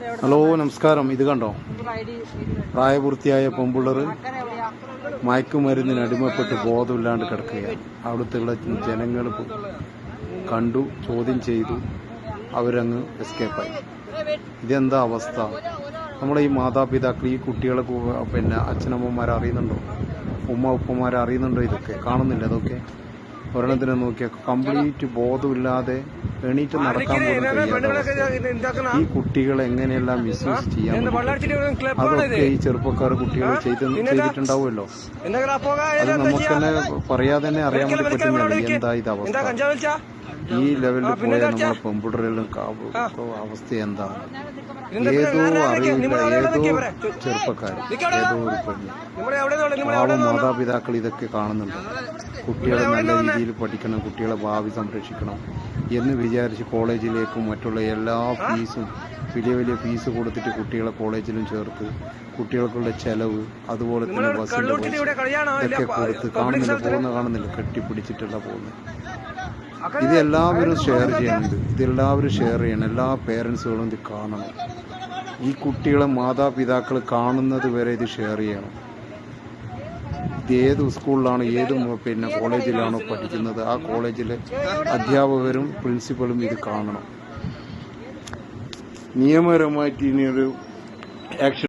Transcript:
Hello നമസ്കാരം. ഇത് കണ്ടോ, പ്രായപൂർത്തിയായ പെൺപിള്ളർ മയക്കുമരുന്നിന് അടിമപ്പെട്ട് ബോധമില്ലാണ്ട് കിടക്കുകയാണ്. അവിടുത്തെ ജനങ്ങൾ കണ്ടു, ചോദ്യം ചെയ്തു, അവരങ്ങ് എസ്കേപ്പായി. ഇതെന്താ അവസ്ഥ? നമ്മളെ ഈ മാതാപിതാക്കൾ ഈ കുട്ടികളെ അച്ഛനമ്മമാരെ അറിയുന്നുണ്ടോ? ഉപ്പമാരെ അറിയുന്നുണ്ടോ? ഇതൊക്കെ കാണുന്നില്ല. അതൊക്കെ ഒരെണ്ണത്തിനെ നോക്കിയാൽ കംപ്ലീറ്റ് ബോധമില്ലാതെ എണീറ്റ് നടക്കാൻ പോലും കഴിയാതെ ഈ കുട്ടികളെ എങ്ങനെയെല്ലാം മിസ്യൂസ് ചെയ്യാൻ പറ്റും. അതൊക്കെ ഈ ചെറുപ്പക്കാർ കുട്ടികൾ ചെയ്തിട്ടുണ്ടാവുമല്ലോ. അത് നമുക്ക് തന്നെ പറയാതെ തന്നെ അറിയാൻ വേണ്ടി പറ്റുന്നില്ല എന്താ ഇത് അവസ്ഥ. ഈ ലെവലിൽ പോയാൽ നമ്മളെ പെൺപിള്ളേരെല്ലാം അവസ്ഥ എന്താണ്? ഏതോ അറിയില്ല, ഏതോ ചെറുപ്പക്കാർ, ഏതോ ഒരു പെണ്ണ്, പാവം മാതാപിതാക്കൾ ഇതൊക്കെ കാണുന്നുണ്ട്. കുട്ടികളെ നല്ല രീതിയിൽ പഠിക്കണം, കുട്ടികളെ ഭാവി സംരക്ഷിക്കണം എന്ന് വിചാരിച്ച് കോളേജിലേക്കും മറ്റുള്ള എല്ലാ ഫീസും, വലിയ വലിയ ഫീസ് കൊടുത്തിട്ട് കുട്ടികളെ കോളേജിലും ചേർത്ത് കുട്ടികൾക്കുള്ള ചെലവ്, അതുപോലെ തന്നെ ബസ്സിന്റെ ഇതൊക്കെ കൊടുത്ത് കാണുന്നില്ല, കെട്ടിപ്പിടിച്ചിട്ടല്ല പോകുന്നത്. ഇതെല്ലാവരും ഷെയർ ചെയ്യുന്നുണ്ട്. ഇതെല്ലാവരും ഷെയർ ചെയ്യണം. എല്ലാ പേരൻസുകളും ഇത് കാണണം. ഈ കുട്ടികളെ മാതാപിതാക്കൾ കാണുന്നത് വരെ ഇത് ഷെയർ ചെയ്യണം. ഇത് ഏത് സ്കൂളിലാണ്, ഏത് കോളേജിലാണോ പഠിക്കുന്നത്, ആ കോളേജിലെ അധ്യാപകരും പ്രിൻസിപ്പലും ഇത് കാണണം. നിയമപരമായിട്ട് ഇനിയൊരു ആക്ഷൻ